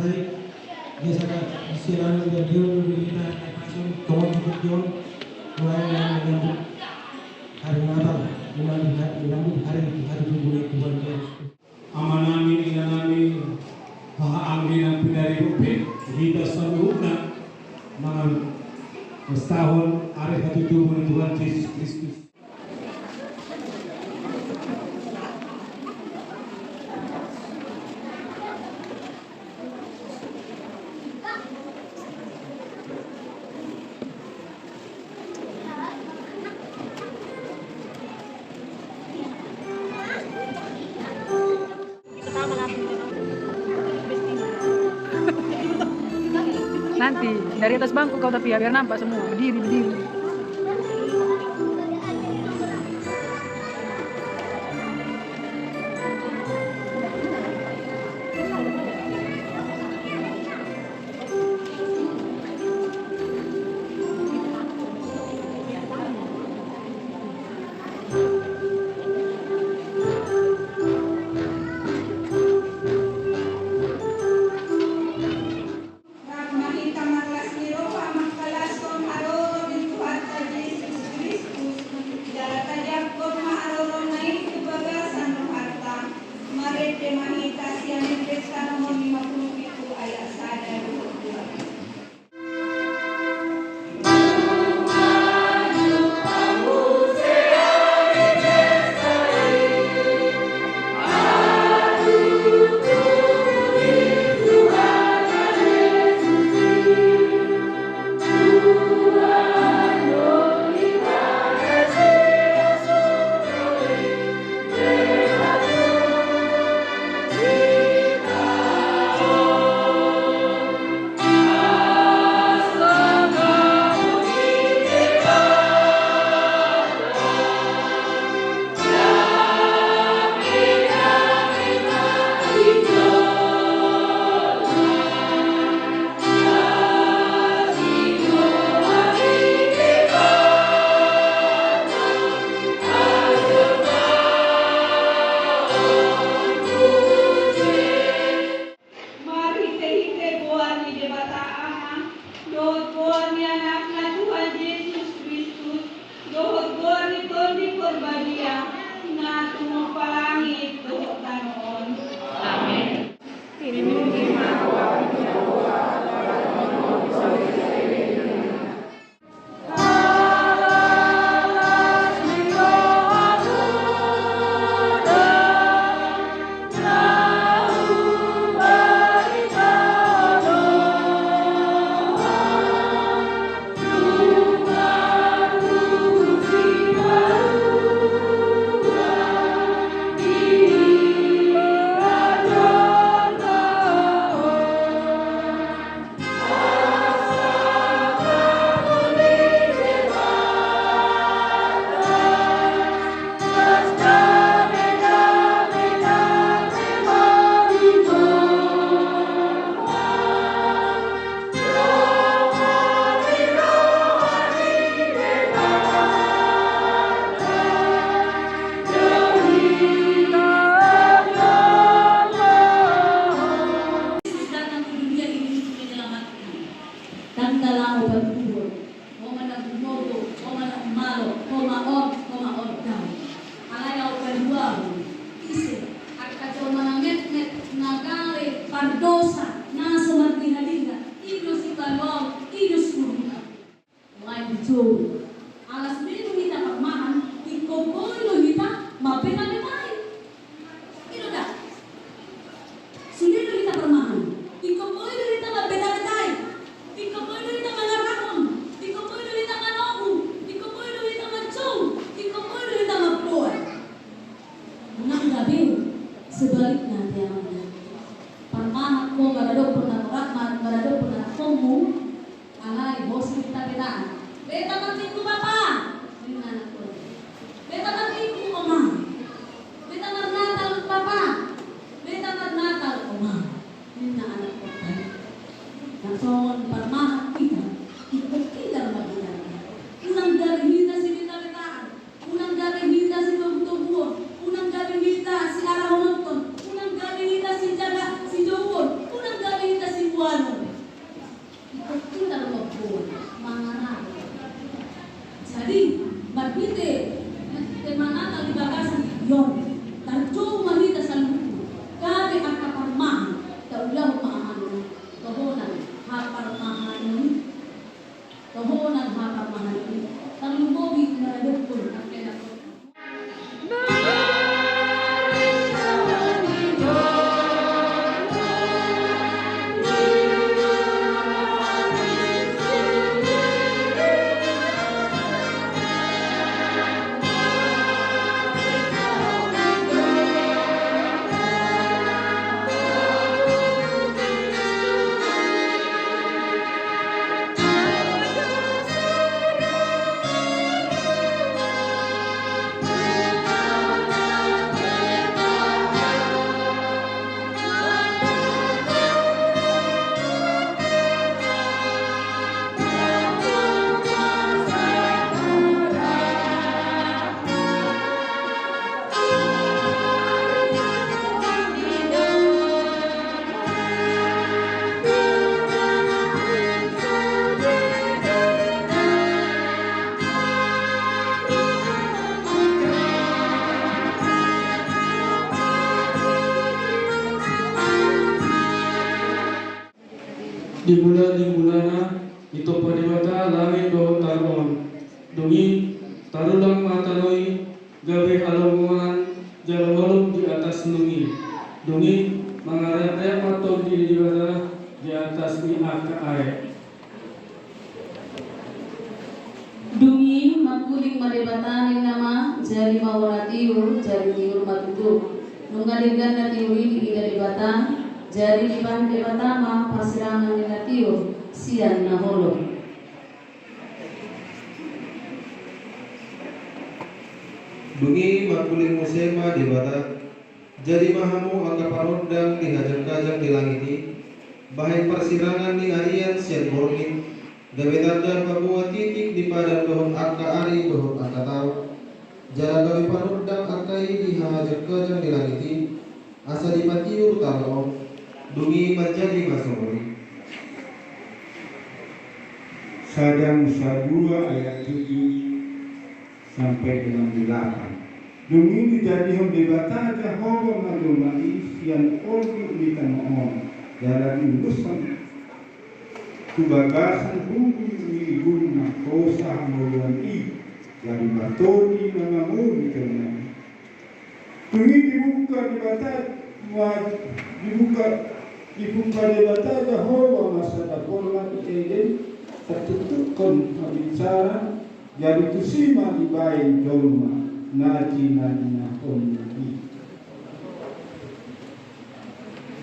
hari dia sangat silakan dia kita passion kawan kita mulai menyambut hari Natal menyambut hari Tuhan Tuhan Yesus. Amanami inanami haambi ng pinaripupit kita sa luna mga tahun hari katutubo ni Tuhan Yesus Kristus. Nanti dari atas bangku kau tapi ya biar nampak semua. Berdiri. Sebaliknya dia parmahat ko maradok pernah rahmat maradok pernah komu alai bosi kita beta beta mantingku papa dengan anakku beta mantingku mama beta marnatal papa beta marnatal mama dengan anakku nason parmahat kita tidak bagina unang dari kita si beta beta unang dari kita si tubuh unang dari kita si arah nonton unang dari kita si jaga si jawon unang dari kita si di bulan itu padibata langit dohon taruhan dungi tarulang matanoi gawe halongan jalan di atas dungi mengarep atau di atas minyak air. Dungi makuling marebatanin nama jari mawaratiu jari tiur matutu nungalingan na tiuri di debatan jari liban debatama pasirangan na tiur sian na holo. Dungi makuling musema debata jadi mahamu angka parondang di hajang-hajang di langiti bahai persirangan di arian sian bormin gawe tanda pagua titik di padan dohon angka ari dohon angka tahu jara gawe parondang angkai di hajang-hajang di langiti asa di patiur taro dungi menjadi masori. Sadang Sadua ayat 7 sampai dengan 8. Dungi dijadikan debata Jehovah Madumai sian ordu di tanah jalan urusan kubagasan bumi guna kosa mawani dari batoni mengamuni kena. Dungi dibuka debata Jehovah masa dapolan Eden tertutupkan bicara jadi tusima di bayi dolma naji konyi.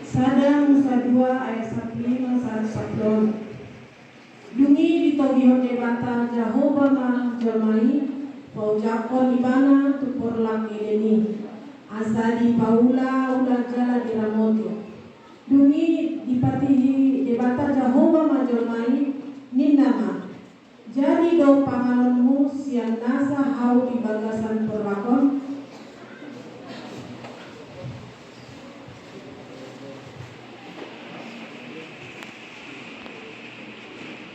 Sadang Musa 2 ayat 1:5-1. Dungi ditogihon debata Jehovah mah jomai paujakon ibana tupor lang edeni asadi paula ulah jala diramoto. Dungi dipatihi debata Jehovah mah jomai ninnama jadi do pangalonmu siang nasa hau di bagasan perlakon.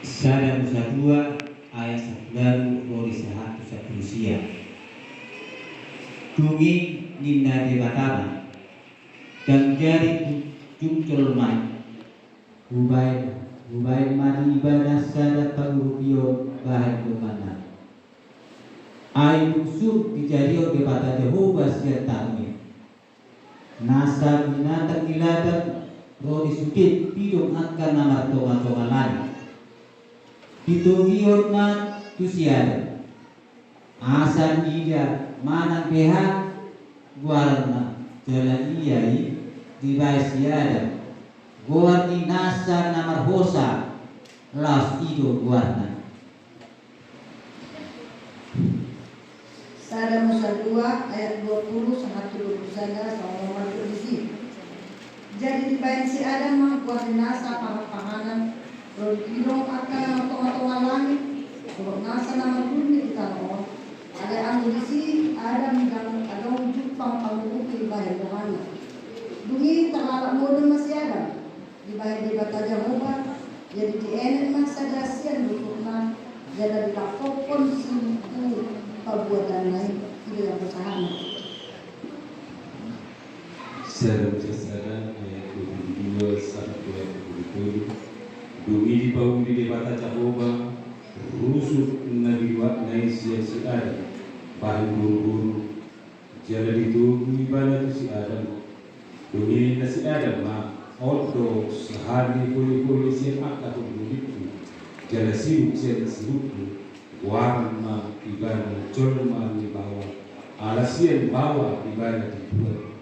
Sadang Musa 2 ayat 9 Rori 1 Rusia. Dungi ninda debataba dan jari jungcolman Hubai mari ibadah sadat pagurupio bahan kemana ai busuk dijario debata Jehovah siat ta'mir nasa binatang iladan rodi sukit pidong akan namar toma-toma lagi ditungion man tusiada asan ida manang pihak guarna jalan iyai dibai siada Guarni nasa namar hosa las ido guarna. Sadang Musa 2 ayat 20 sampai 21 sama kondisi. Jadi dibayang si Adam mah guarni nasa panganan rodino akan tonga-tonga langit untuk nasa namar bumi kita no. Ada kondisi Adam dan adong jupang pangukuki bayang dohana. Dungi terlalak modern masih Adam. Dibayar debata Jehovah jadi dienet masa dasian dukungan jadi dilapokon simpu perbuatan lain tidak yang bersahabat. Sadang Sadang ayat 22 sampai 27. Dungi di bawah di debata Jehovah rusuk nabi waknai si Adam bahan buru-buru jadi ditunggu ibadah si Adam. Dungi nasi Adam mah Odo sehari kuli siang akak begitu, jadi sibuk warna ibadah colma di bawah, alasian bawah ibadah di luar.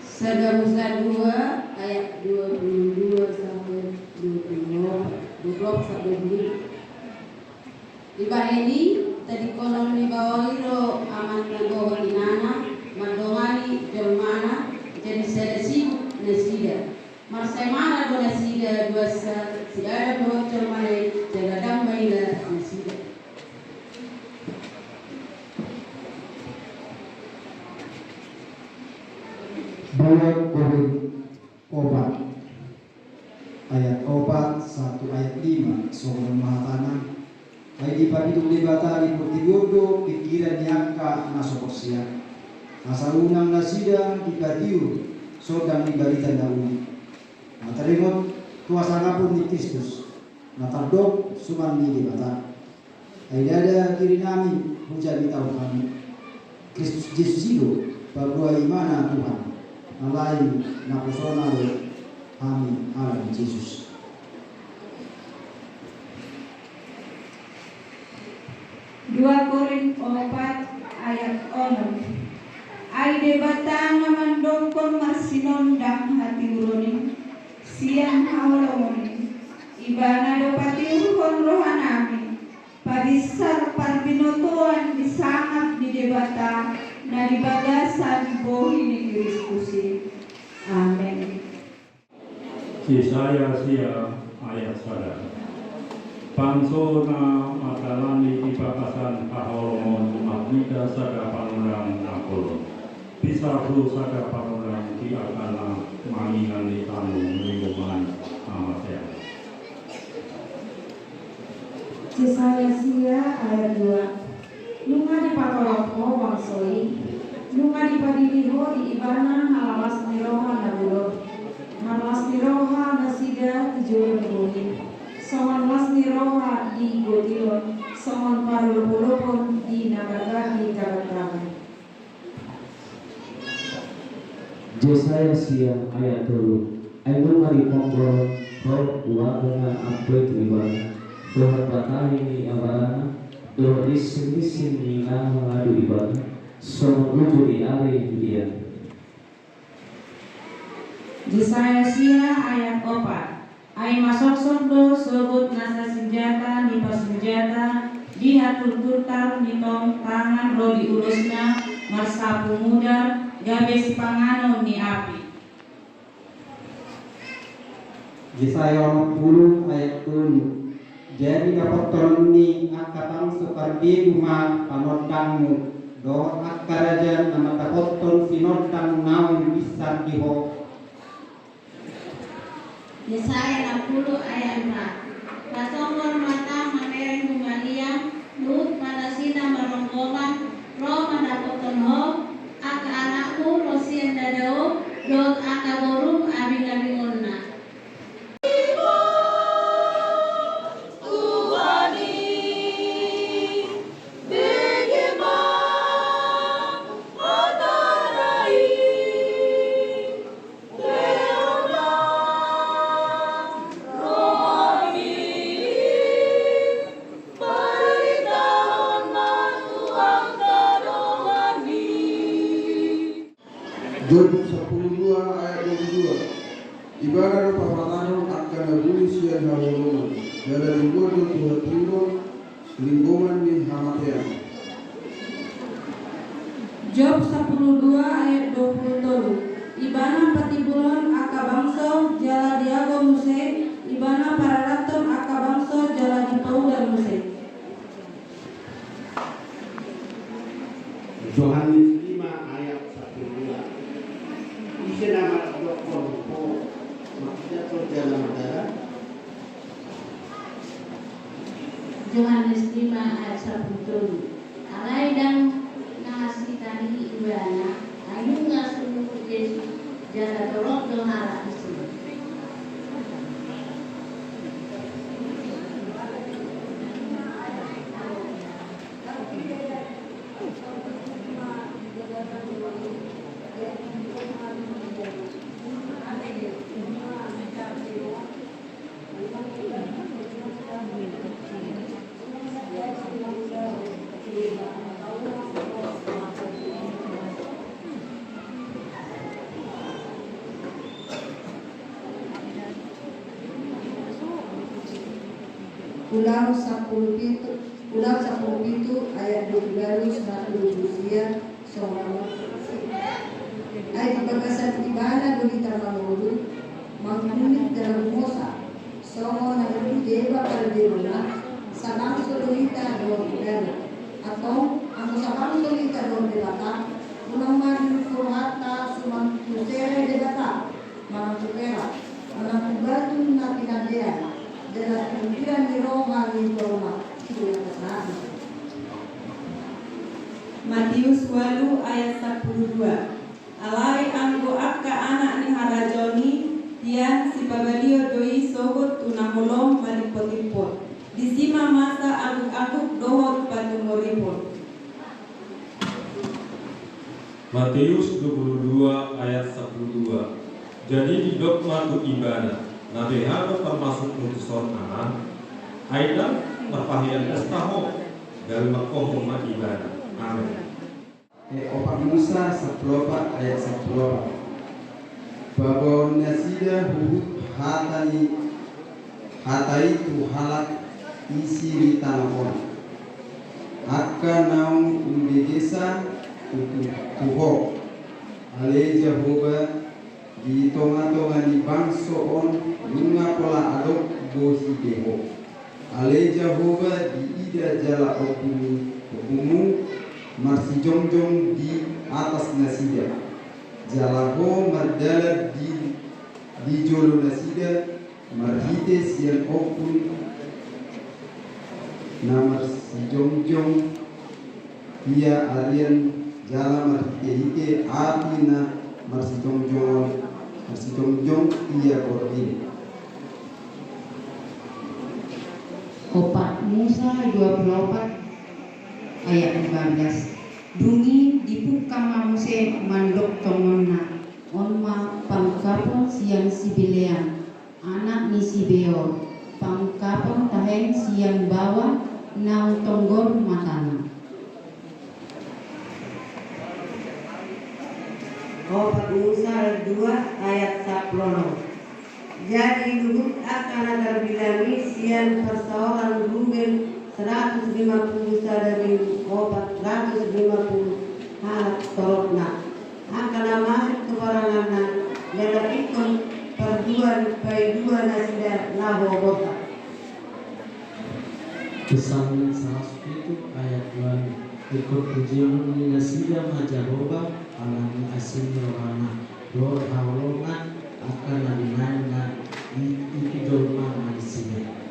Sadang Musa 2 ayat 22 sampai 20 sampai 2. Di ini tadi konon di bawah itu aman nagoh inana mandongani jelmana jadi saya sibuk nasida marsai mana do nasida dua si ada dua jelmana jaga damai la nasida Dua Korin obat ayat 1 ayat 5 Sohon Mahatana ayat dipadiduk debata di putidiodo pikiran nyangka nasokorsia asal unang nasida di katiu sodang di baritan daun Mataringot kuasa ngapun ni Kristus. Natardok suman ni dibata. Ay dada kiri nami hujan tahu kami. Kristus Yesus itu bahwa imana Tuhan. Nalai napusona kami alam Yesus. Dua Korintus 4 ayat 6. Ay debata naman dongkon marsinondang hati uronin siang hawlamonin ibana dopati uhon rohanami padisar parbinotoan disangat di debata na dibagasan bohi ni Kristusi. Amen. Yesaya sia ayat 1. Panso na matalani ipakasan kaholomon magbida sada panurang nakolo. Pisahu sada panurang di akana mangingan di tanu lingkungan amatya. Yesaya sia ayat 2. Lunga di patoloko bangsoi, lunga di padiliho di ibana halawas niroha nabulo, halawas niroha nasida tujuh bumi. Songon mas niroha di gotilon, songon parulupulupon di nabagagi kabatangan. Yesaya sia ayat 2. Ayo mari ponggol roh uwa dengan ampe tuiban. Doa batali ni abana, doa isin ni mengadu iban. Songon uju di ale dia. Yesaya sia ayat 4. Ai masuk sondo sebut nasa senjata nipa senjata diatur turtar nitong tangan ro diurusna marsapu muda gabe si panganon ni api. Yesaya 40 ayat 7. Jadi dapat tolong ni akatang sukardi rumah panodangmu do akarajan nama takoton sinodang naun bisa diho. Yesaya 60 ayat 4. Kasongkor mata mamereng humalia, lut pada sina meronggongan, roh madapoton ho, aka anakku rosien dadao, dot aka borum abing-abing onna. Job 12 ayat 22. Ibarat papatanong akan nabuli siya hawulungan. Dala lingkod ng tuhatiro, lingkungan ni hamatean. Job 12 ayat 27. Ibana patibulon aka bangso jala diago muse, ibana pararaton aka bangso jala dipaudan muse. Yohanes 5 ayat 1. Isi nama dokter po maksudnya dalam darah. Yohanes 5 ayat 1. Alai dan nahasitani ibana ayu ngasunu Yesus jala dorok dohara isu. Ulang 10 pintu ayat 12 120 soal. Ay pagkasan ibana gulita manudu mangkulit dalam mosa songo na dewa kalderuna sabang solita do bel atau ang sabang solita do belata unang man furhata sumang kusere debata manang tukera manang kubatun na pinadea dalam pemikiran di Roma di Roma itu yang kesana. Matius 8 ayat 12. Alai anggo akka anak ni harajoni Tian si pabalio doi sogot tunamolom malipotipot. Disima masa aguk-aguk dohot patumoripot. Matius 22 ayat 12. Jadi di dogma tu ibadah, nabi haba termasuk utusan anak, aida perpahian estaho dari makoh rumah ibadah. Amin. Opak Musa 14 ayat 14. Babon nasida hubut hatai tu halak isi di tanahon. Akka naung undegesa tuho. Ale Jehovah di tonga-tonga di bangso on lunga pola adok bohi deho. Ale Jehovah di ida jala okumu marsi jongjong di atas nasida. Jalaho mardala di jolo nasida marhite sian okun namar si jongjong ia arian jala marhite api na marsi jongjong ia korhin. Opak Musa 24 ayat 15. Dungi dibuka mamuse mandok tongonna onma pangkapon siang sibilean anak ni Sibeo pangkapon taheng siang bawa nau tonggor matana. Opak Musa 2 ayat 10. Jadi luhut akan terbilani sian persoalan Ruben 150 dari 450 halat torotna akan masuk ke barangan dalam ikon perduan dua nasida lahoboha. Kesamaan 107 ayat 2. Ikut pujian ni nasida majahoba alami asin rohana dor hawlongan akan nadinana ikidolma manisina.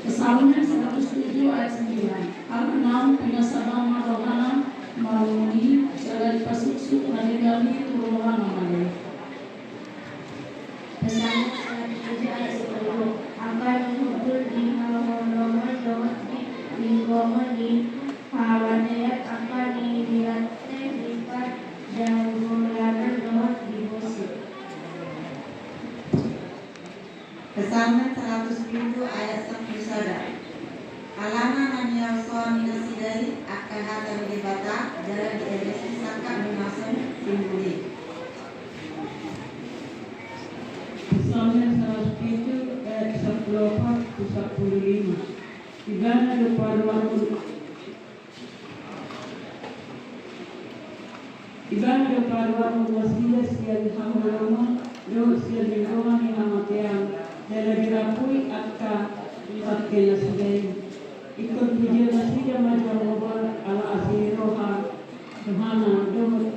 Kesalingan 107 ayat 9. Al-6 pinasabang marohana maruni segala pasuksuk nadigali turunan namanya. Kesalingan 107 ayat 10. Akan menghubul di halaman doa di lingkungan di hawanayat akan dilatih lipat dan mengulakan doa di bosik. Kesalingan 107 ayat 11. Alana nanya suami nasidai akan hatam debata jalan di edesi sangka memasang simboli. Kesalingan 107 ayat 14-15. Ibana de paruan wasila sian hamulama do sian lingkungan yang amatean dari dirapui akka pakai nasidai ikut pujian nasida majalah ala asiroha Tuhan do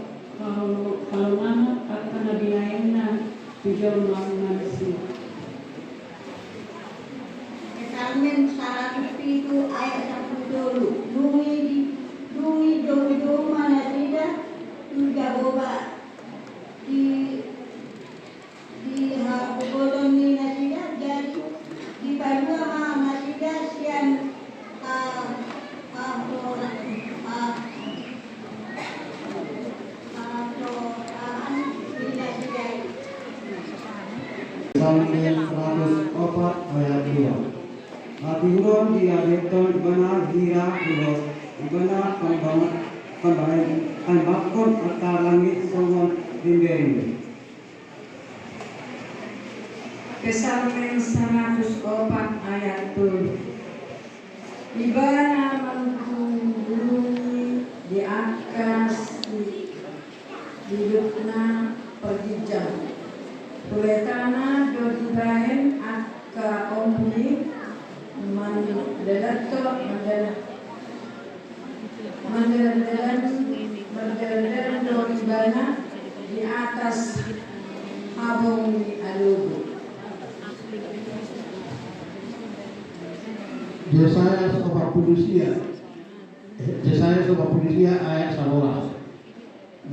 kalau mana akan nabinaina tujuan manusia. Kesalingan 107 ayat 10. Dungi dodo mana tidak juga boba di habogodon ni nasida jadi di badua ma nasida sian Kesalingan 104 ayat 2. Aturan dia betul benar hira ulos benar kembali bakon atas langit songon rimbe. Kesalingan 104 ayat 2. Ibana menghubungi di atas hidupna perjijang. Kuletana do Ibrahim akka omni mendalan do ibana di atas abong alugu. Yesaya 40 ayat 11.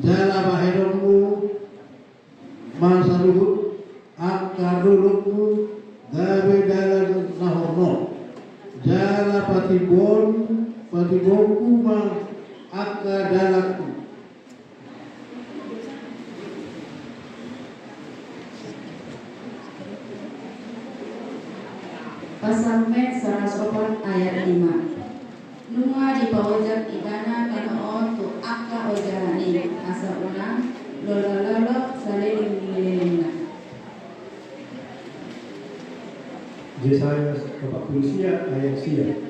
Jala bahermu akka dalakku. Pasal Met 104 ayat 5. Nunga di pawajak igana kanoon tu akka ojarani asa ulang lolo saliling. Yesaya 40 ayat sia.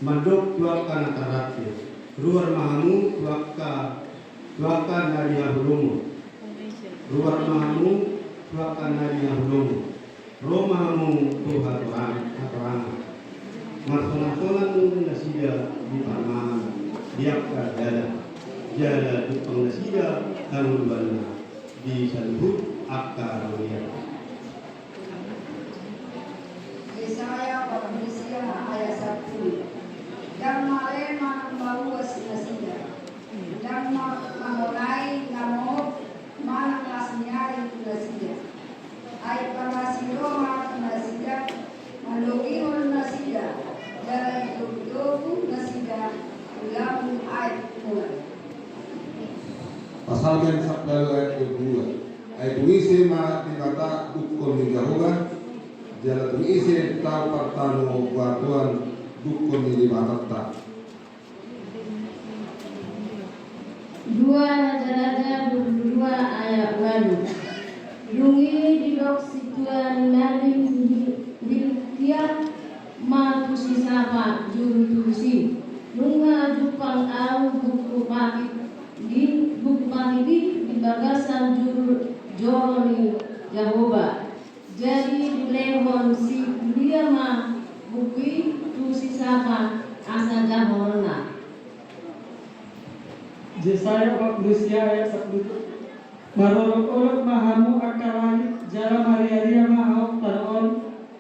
Mandok tuaka natarate. Ruar mahamu tuaka nari ahulumu. Ruar mahamu tuaka nari ahulumu. Romamu Tuhan Tuhan. Masonan nasida di parmahan. Diapka jada tupang nasida tangun bana di salhut akka rawiyah. Yesaya 40 ayat 1. Dan male manang nasida. Dan mangonai namo manang lasnyari nasida. Ay pamasiro manang nasida. Malungihon nasida. Jalan hidup nasida. Ulang ayat mulai. Pasal yang sabda ayat kedua. Ayat tuise ma dikata dukun di Jehovah. Jalan tuise tahu partano batuan dukun di Batata. 2 Raja-Raja 22 ayat 8. Lungi didok situan nalim diltiap ma tusisapa juru tusi. Lunga jupang au buku pagi di bagasan juru joni Jehovah. Jadi dilehon si dia ma bukui tusisapa asa Jehovah. Yesaya 40 ayat 10. Marolok-olok mahamu akalani jala maria mahau taron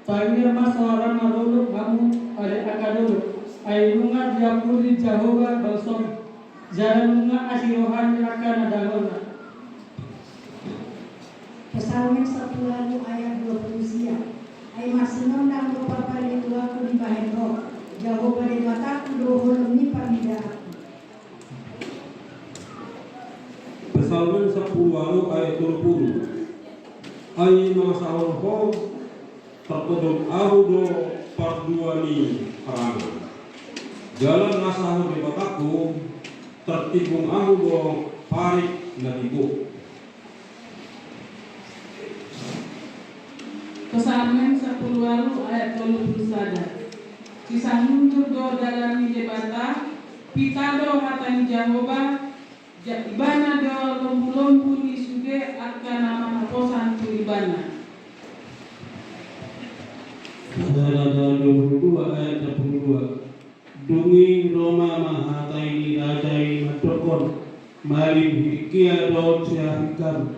tangir maswara marolok hamu ale akadolo ailunga diapuri Jehovah balsom jalanunga asirohan akan adalona. Psalmen 10 ayat 20 ay masinom ng lupapalito ako di bahendo. Jehovah di mataku doholong ni pamida. Psalmen 10 ayat 20. Ay mga sahur ho terpedung ahudo parduani harangan. Jalan nasahur di bataku tertibung ahudo parik nabibu. Psalmen 10 ayat 21. Kisah mundur do dalam debata pitado hatani Jehovah ibana do lombu-lombu ni suge akan nama posan tu ibana. Raja 22 ayat 22. Dungi Roma mahataini rajai matokon maling hikia dot siahikan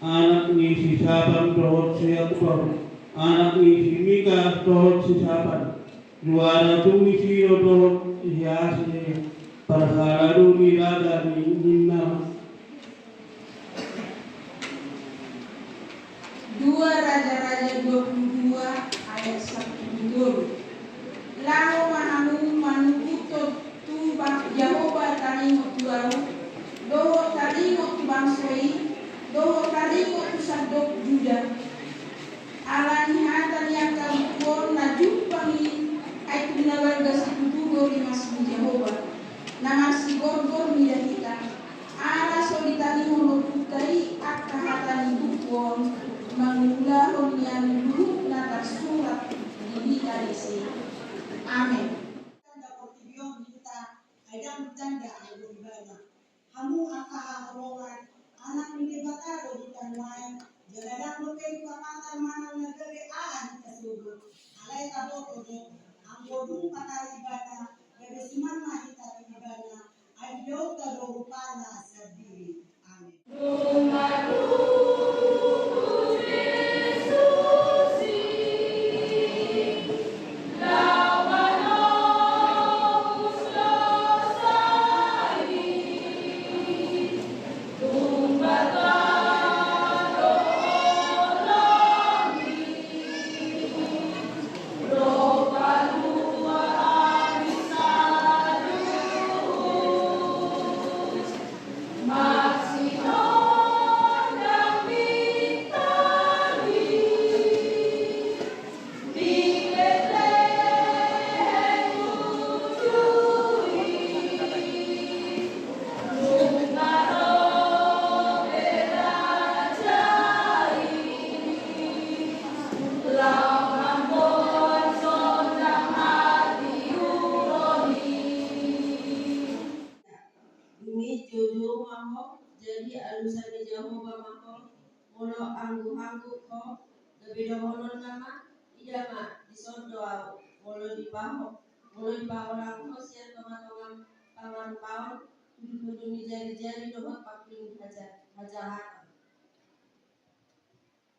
anak ni sisaban dot siakor anak ni simika dot sisaban juara dungi siro dot hiasne parhalalu mirada ni ninna. 2 Raja-Raja 22 ayat 1. Lalu manukuto tumbang Jehovah talingo tuau doho talingo tu bangsoi doho talingo tu sadok Juda alani hatan yang kabuon na jumpangi ay tunawarga si tutugo rimas ni Jehovah na si gorgor nila kita ala solitalingo loputai at kahatan ni bukuon mangulahon yan luluk na tersurat di Disi. Amin. Tanda kotibiyon kita aidang tanda ay ibada. Hamu akaharongan anak ni bataro di tanwayan jaladang lokay pamatan manang nagari aan kasubot. Alay tabot odo ang bodong patar ibada gabi siman mahita ibada ay diyo kadorupana sa diri. Amin. jojo maho jadi alusan di Jahoba maho molo anggu ko lebih dohonon nama idama di sondo molo di paho langko sian toman pawan kudu jari-jari dohot pakuling hajahat.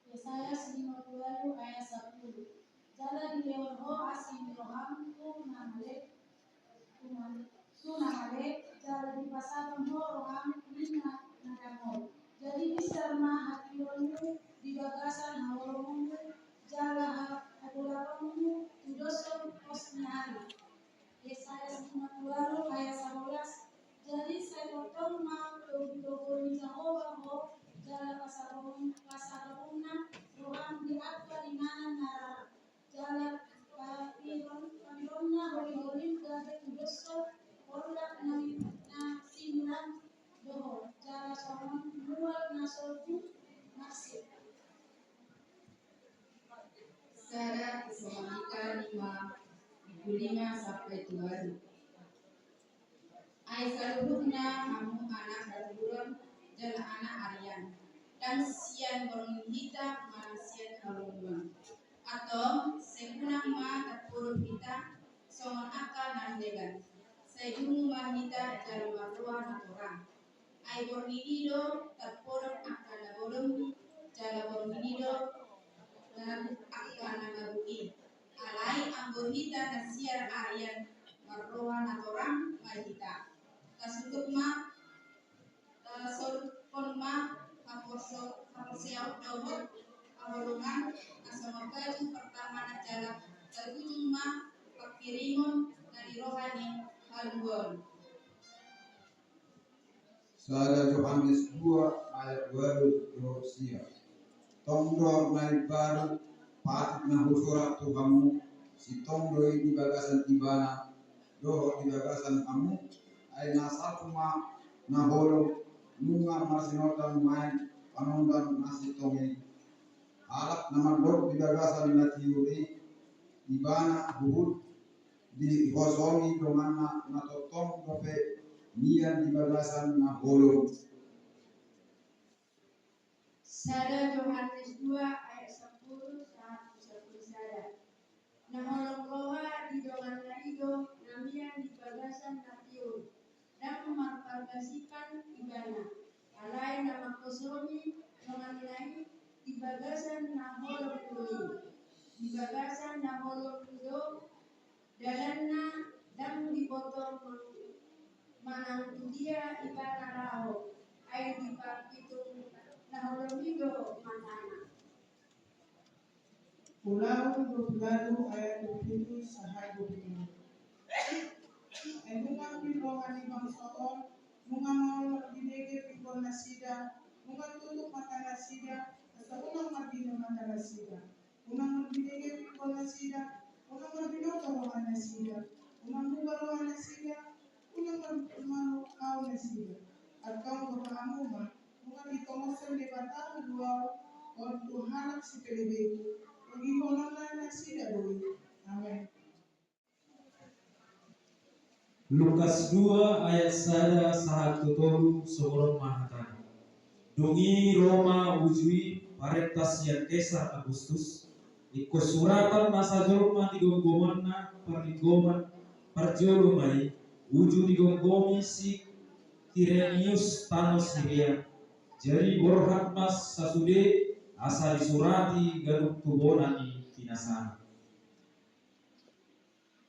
Yesaya 50 ayat 10. Jala di dewan ho asin roham tu namale jala di pasaran ho roham lina nadamo. Jadi disarma hati romu di bagasan hawromu jala adularomu tudoso posnyari. Yesaya 50 ayat 11. Jadi saya potong mau dogo Jehovah ho jala pasarona roham di apa di mana nara jala parironna hori gabe tudoso orang na similan doho jala sohon luar nasoju nasib. Sada Tesalonika 5:5 sampai 2. Ai saluhna hamu anak daluran dan anak Aryan dan sian borong kita manasian halungan atau sekunang ma tapurut kita songon akal nandegan sedung ma kita jalan marluan orang ai borong inido tapurut akal nabolong jalan borong inido dan akal nagabuki alai anggur kita nasiar Aryan marluan orang mahita kasutuk ma sorpon ma kaporsiau dohot awalungan asamoga pertama jalan terujung ma pakirimun dari rohani haluan. Sada Yohanes 2 ayat 2 Rosia. Tongdo naik baru patik na husurat tu kamu si tongdo di bagasan ibana doho di bagasan kamu ay nasakuma na holo nunga masinotan main panondan nasi tongi alak nama dok di bagasan na tiuri ibana buhut di hosongi domana na totong dope nian di bagasan na holo. Sada Yohanes 2 ayat 10 sampai 11 sada. Naholong roha di dongan naido namian di bagasan natiur dan memarkasikan ibana. Alai nama kosomi dongan nai di bagasan naholong doi. Di bagasan naholong do dalanna dan dipotong manang dia ibana raho. Ai dipakitung naholong do matana. Ulang 20 ayat 27 sampai 25. Bunga rohani bangsaon, bunga mau dinege pikon nasida, bunga tutup mata nasida, asa unang mabino mata nasida, unang dinege pikon nasida, unang mabino rohani nasida, unang bunga rohani nasida, unang mabino kau nasida, at kau berpahamuma, bunga ditomosan di batang dua untuk halak si pelebeku, bagi kononan nasida doi. Amin. Lukas 2 ayat 1 tolu Soron Mahatan. Dongi Roma ujui paretas yang Kesar Agustus. Iko suratan masa jorma digonggomanna perligoman perjolomai uju digonggomi si Kirenius Thanos Syria. Jadi borhat mas sasude asa disurati garuk tubonani kinasana.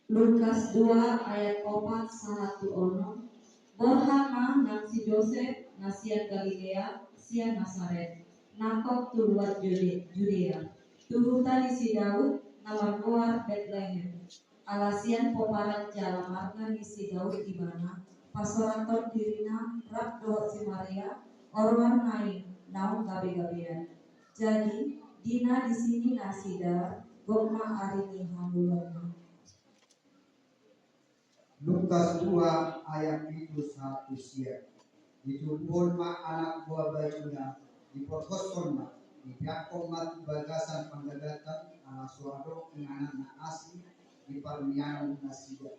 Lukas 2 ayat 4 1 ono Borhama nang si Joseph nasian Galilea sian Nazaret nakok tuluat Judea turutan si Daud nama luar Bethlehem alasian poparan jala marga si Daud di mana pasoraton dirina rak dohot si Maria orwan naing naung gabe-gabean jadi dina di sini nasida gokma arini hamulona. Lukas 2 ayat 1 sia. Ditumpul mak anak buah bajunya, dipothoskon mak, dipiakong mat bagasan panggagatan ala suado dengan anak asli di parmianong nasida.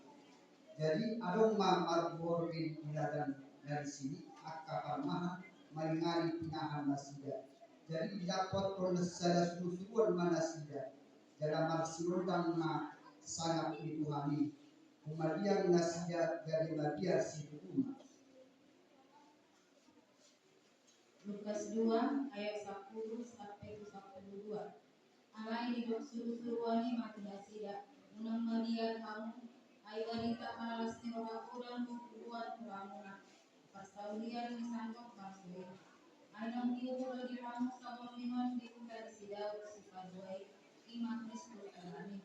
Jadi adong mak marborin iladan dari sini akapan maha maringali pinahan nasida. Jadi dapat nasada suruh manasida dalam marsilondang na sangat dituhani kemudian nasida dari labiar situma. Lukas 2 ayat 10 sampai 12. Alai hidup suruh-suruhani mati nasida unang malian kamu ay warita malas ni rohaku dan bukuan kuramuna pasaulian ni sangkok masui ay nang diulo di kamu sabon liman di kuda di sidaw si paduay imak Kristus alami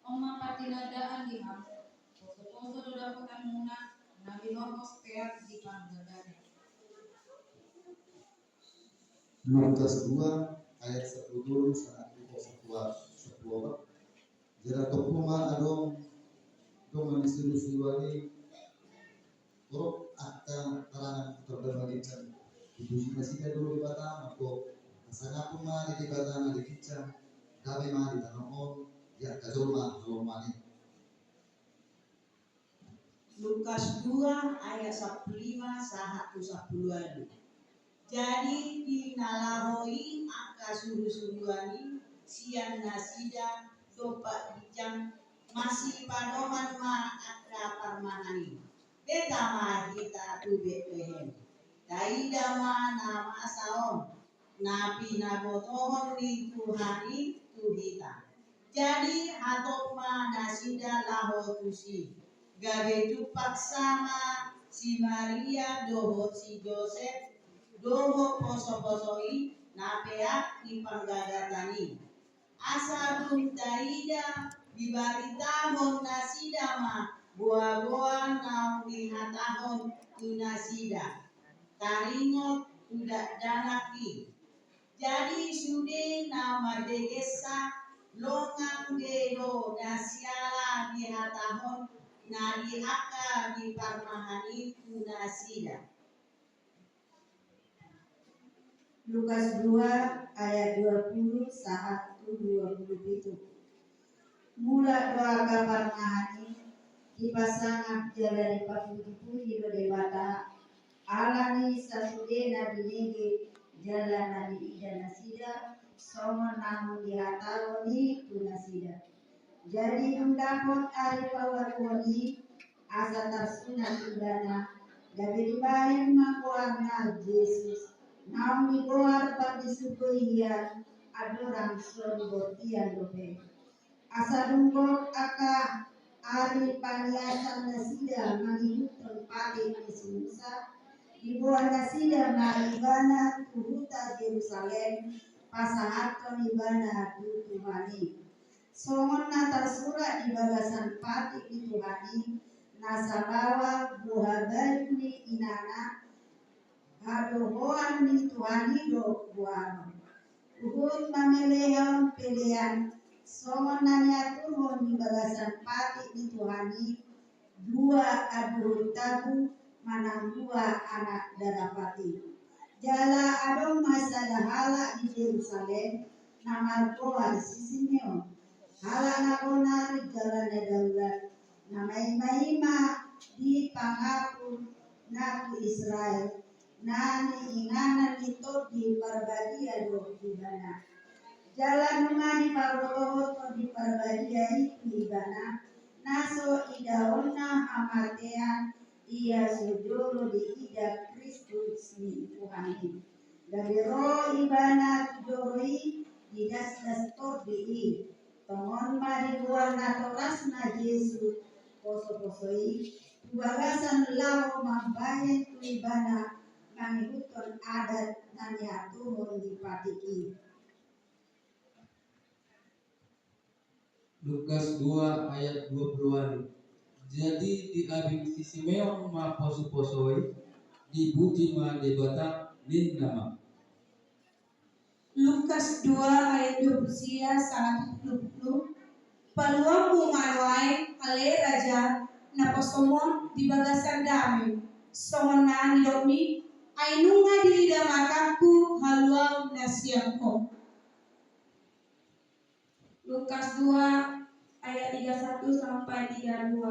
oma patinadaan di kamu poso-poso dodakotan muna nabi logos peak di panggagana. Lukas 2 ayat 10 saat itu sebuah jera topuma adong dong disuruh-suruhani Turut akan terangan terbalikan ibu masih dulu di Batam atau sangat pun di Batam di Kicam kami mah di Tanahon ya kajolma halomani. Lukas 2 ayat 15 sahatu 10. Jadi dinalahoi angka suruh-suruhani sian nasida dopak bicang masih padoman ma akra parmahani. Betama kita tu Bethlehem. Daidama nama saon. Nabi nabotohon ni Tuhani tuhita. Jadi hatoma nasida laho tusi. Gabe tupak sama si Maria doho si Joseph doho poso-posoi napeak di panggagatani. Asadum daida dibaritahon nasidama boa-boa nau dihatahon tunasida taringot udak danaki. Jadi sude nama degesa longang gero nasiala dihatahon nadi aka di parmahani tunasida. Lukas 2 ayat 20 saat 27. Mula doa kabar mahani di pasangan jalan papuji do dewata alani sasude nabi nege jalan nabi ida nasida somon namun dihataroni tu nasida. Jadi undapot ari pawaroni asa tarsunan udana gabe dibahin makuarna Yesus namun goar pardisukuian adorang sorbotian dope. Asa dunggok aka ari paniasan nasida manihutun pati Yesusa dibuat nasida maribana tuhuta Yerusalem pasahaton ibana tu Tuhani. Songon natar surat di bagasan pati di Tuhani nasabawa buhabari ni inana hadohoan ni Tuhani do buano. Uhud mameleon pelean songon nanya turun di bagasan pati di Tuhani dua aduh tabu manang dua anak darapati. Jala adong masa dahala di Yerusalem namar koa di Simeon. Hala nakonari jalan daulat namai maima di pangapun naku Israel. Nani ingana nito di parbadia do ibana. Jalan mani paroto di parbadia itu ibana. Naso idaona amatean ia sujuru di ida Kristus ni Tuhani. Dari roh ibana tudoroi di das torbi tongon mari buah natorasna Yesus poso-posoi bagasan lau mambayen tu ibana mangikuton adat nanya turun di patiki. Lukas 2 ayat 20-an. Jadi di abing si Simeon ma poso-posoi di buti ma debata nin nama. Lukas 2 ayat 20 sangat 20. Paluang manwai ale raja na posomon di bagasan dami. Songonan domi ainunga di makaku haluang nasiangko. Lukas 2 ayat 31 sampai 32.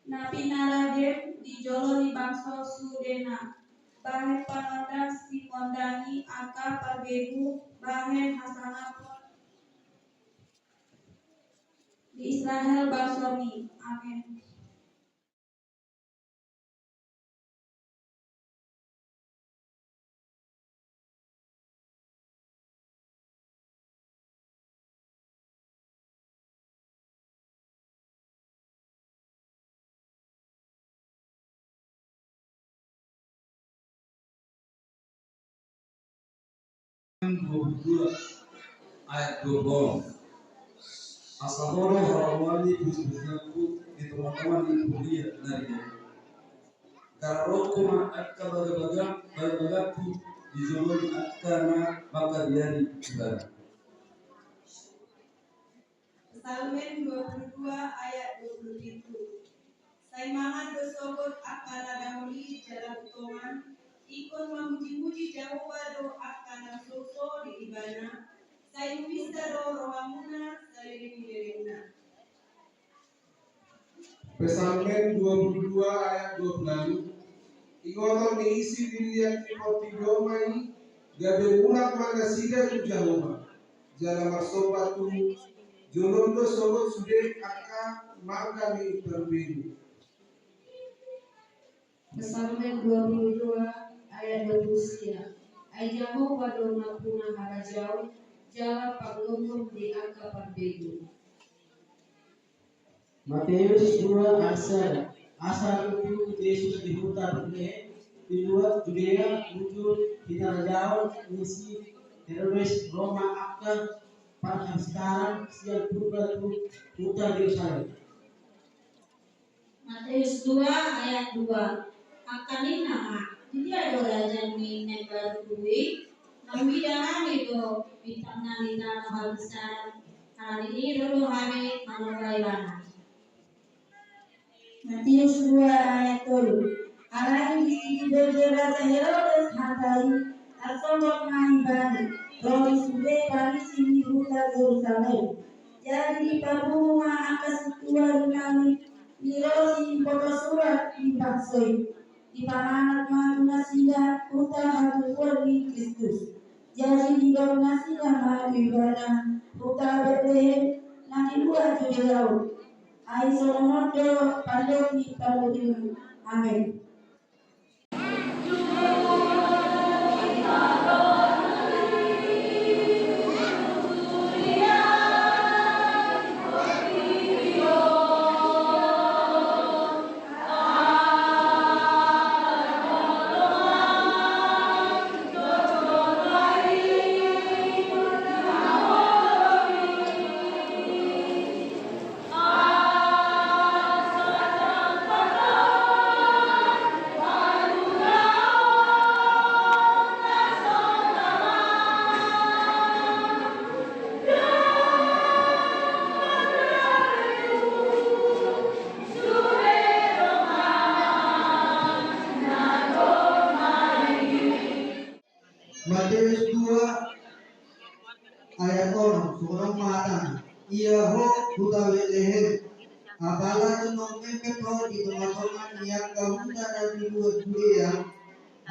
Napi Naraden di Jolo di Bangso Sudena. Bahen panodang Simondani Aka Parbegu Bahen Hasanapun di Israel Bangsomi. Amin. Ayat 20. Asamono harawani busbusaku di teman-teman di kuliah dari karokuma akka baga-bagaku di zaman akkana maka dari ibadah. Psalmen 22 ayat 27. Saimangan dosogot akana damuli jalan utoman ikon memuji-muji Jehovah do akana soso di ibana sai bisa do rohamuna salirina. Psalmen 22 ayat 12. Ingoto niisi dilihat seperti domai gabe unak mana sida tu Jehovah jala marsoba tu jolondo sogot sude akka maka mi perbeda. Psalmen 22 ayat 23. Ai Jehovah do napuna harajau jala paglumum di angka parbegu. Matius 2 ayat 1. Asal itu Yesus diputar di luar Judea muncul hinarjau misi teroris Roma akan pada sekarang siang purba putar Yerusalem. Matius 2 ayat 2. Akanin nama dia do raja mi negar kui nawi dana do bintang nali tanah habisar hari ini do hari manuraiwana. Matius 2 ayat 3. Alai di raja Herodes hatai asomok maibani roli sude parisi di hutan Yerusalem. Jadi pabunga akas tua dinami nirosi foto surat di baksoi di panganak manuna sida hutan hatu di Kristus. Jadi di dalam sida maju ibadah hutan Bethlehem nanti dua Judea. Ai solomondo paloti palodi. Amin. Matius 2 ayat 6 surang mata ia ho buta Bethlehem apala tunong mempet ho di tengah-tengah yang kamuta dan di dua Judea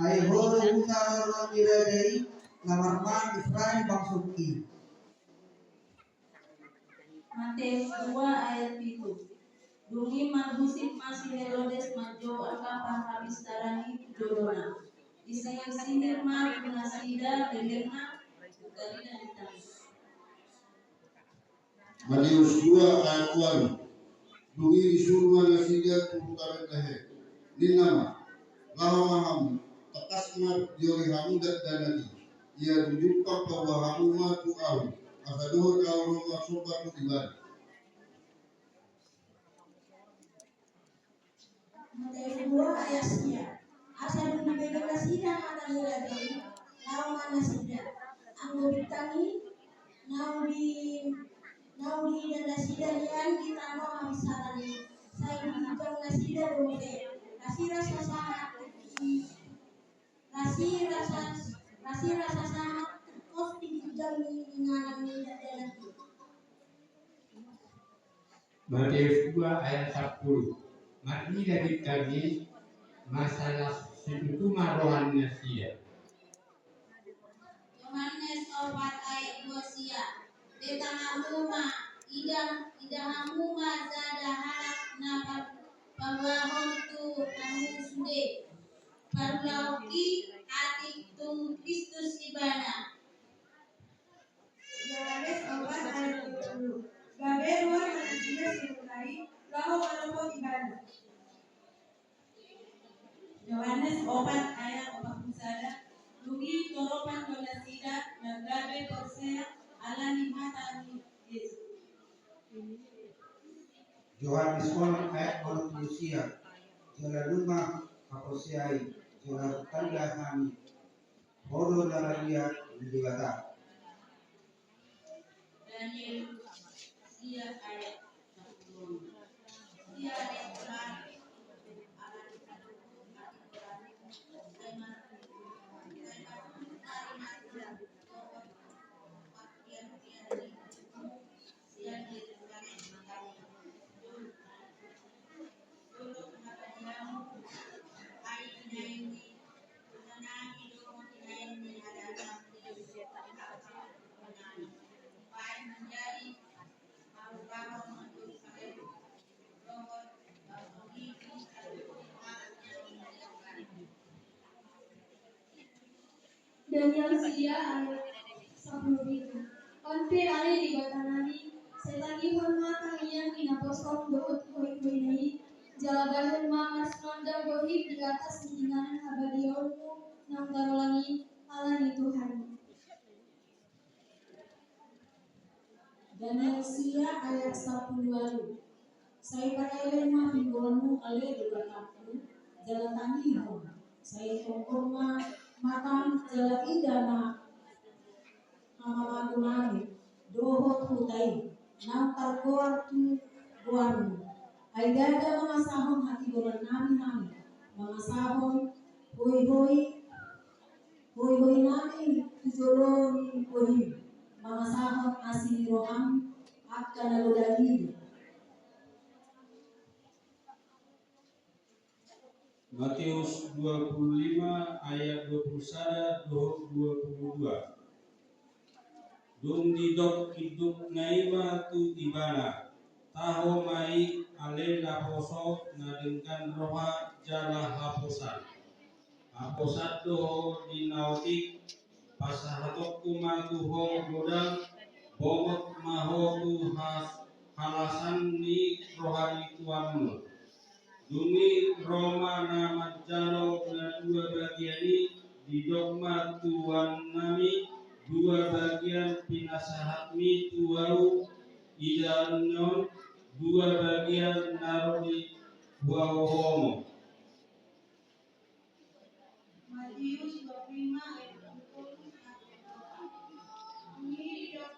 ai ho buta orang diradai lamarman Israel bangsuki. Matius 2 ayat 7. Dungi magusip masih Herodes majo akapah habis tarani jodona. Disayang-singir mar nasida legerna bukanina ditang. Matius 2 ayat 2. Dungi disuruh nasida turutan leher. Ninama laham takasmat jori hamudat danadi. Ia menjumpa bahwa hamuma tu au. Asadoh au roma sobat tu ibadah. Matius 2 ayat 9. Asal dibeda nasida mata liradei nau mana sida anggo bitani nau di dan nasida lian di tanah habisarani saya dijang nasida domode nasi rasa sangat nasi rasa sangat kos dijang dengan Matius 2 ayat 10. Mati dari kami masalah situtuma rohannya sia. Yohanes 4 ayat 2 sia. Betanahuma idahahuma zada halak na pabahon tu namu sude. Parlauki atik tung Kristus ibana. Yohanes 4 ayat 20. Gabe luar manusia sinukai, lalu menepuk ibana. Yohanes 4 ayat 41. Lugi toropan donasida na gabe persea alani mata ni Yesus. Yohanes 1 ayat 40 jala rumah kaposiai jala tanda kami bodoh naradia dibata. Daniel sia ayat 10. Sia ayat terakhir alani Daniel sia ayat 10. Konfir ali di batanani setagi hormat kalian inaposong doot koi-koinai jalabahan mamas nonda gohib di atas tinggalan abadiolmu nang tarolangi alani Tuhan. Daniel sia ayat 10. Saya pakai lima pinggulmu ale dibataku jalan tangimu. Saya tongkongma makan jalan idana nama gunani dohot hutai nang targoar tu guarmu. Aidada mga sahon hati goran nami mga sahon hoi nami tujolon hoi mga sahon asin roham akan nalodagi. Matius 25 ayat 21 22. Dung didok hidup naima tu ibana taho mai ale laposo nadengkan roha jala haposan haposan doho dinautik pasahatok kuma tuho godang bomot maho tu halasan ni rohani tuanmu. Dumi Roma nama jalo na dua bagian ini di dogma Tuhan nami dua bagian pinasahat mi tuau idanon dua bagian narodi buawohomo. Matius 25 ayat 20. Ini hidup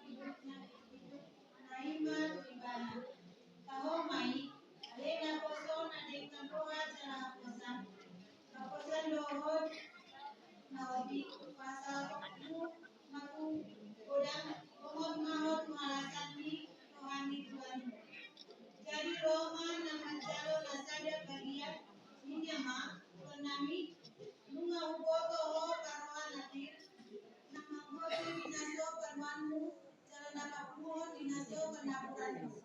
naima ibana. Tahu mai alena poso na dengan roha jana kaposan lohot nawabi pasal maku godang pohon mahot malasan ni rohani Tuhan. Jadi Roma nama jalo nasada bagian minyama konami bunga uboto ho karuan nadir nama ngoti dinaso karuanmu jalan napapuho dinaso kenapuranmu.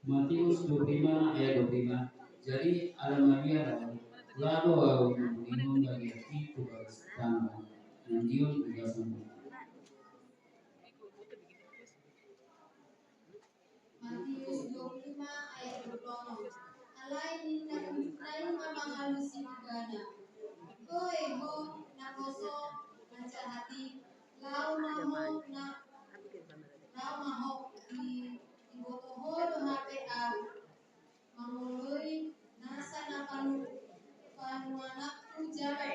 Matius 25 ayat 25. Jadi alamaria lalu aku mengingat bagi itu bersama dan dia juga sembuh. Matius 25 ayat 20. Alain mamang halusi gana. Koe ho nakoso naca hati lau maho di botoho do HPA mangului nasa na panuanakku jala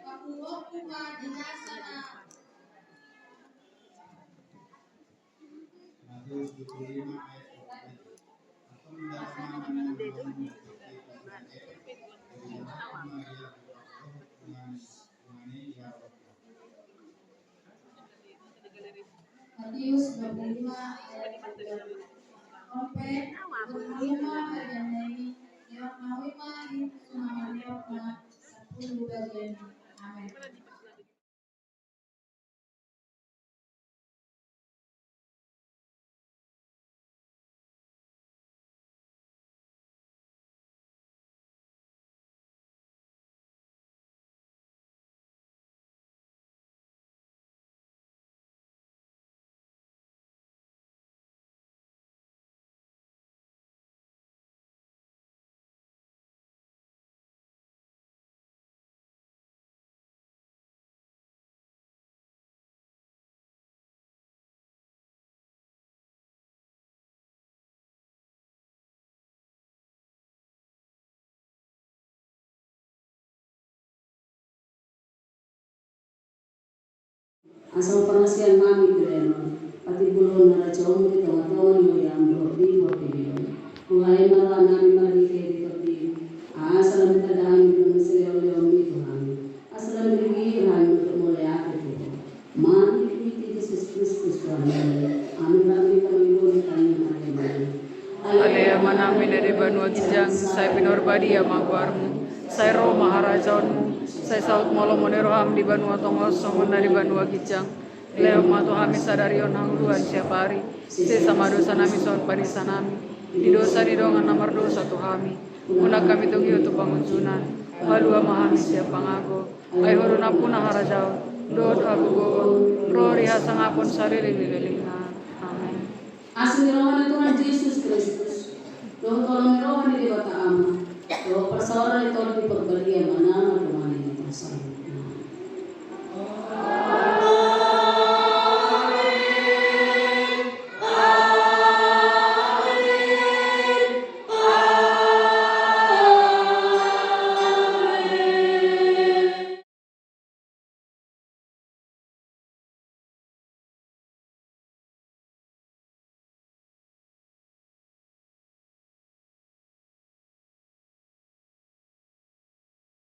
pakuoku ma dinasa na. Matius 25 ayat 25 Matius 25 ayat 20. Ompet, berlima bagian Yok Mawima Sunaman Yokna 10 bagian. Amin. Asal penasian kami kerana pati bulon nara jauh di tengah-tengah ni yang berdi berdi. Kulai malah nami mari ke di asal kita dah ini dengan oleh itu kami. Asal beri kami untuk mulai apa tu. Mari kita Yesus Kristus Tuhan. Amin kami bulon kami kami. Alea manami dari Banua Kijang, saya pinorbadi ya magwarmu, saya roh maharajaunmu, saya saut molo moneroham di Banua Tongosong dari Banua Kijang, leo mato hami sadarion hangduan siapa hari, saya sama dosa nami son parisa nami, di dosa di dongan nomor dosa tu kami, unak kami tunggu untuk pengunjunan, halua mahami siapa ngago, ay horuna puna harajaun, dod aku goon, roh rihasang apon sarili lilingan, amin. Asal Tuhan Yesus Kristus.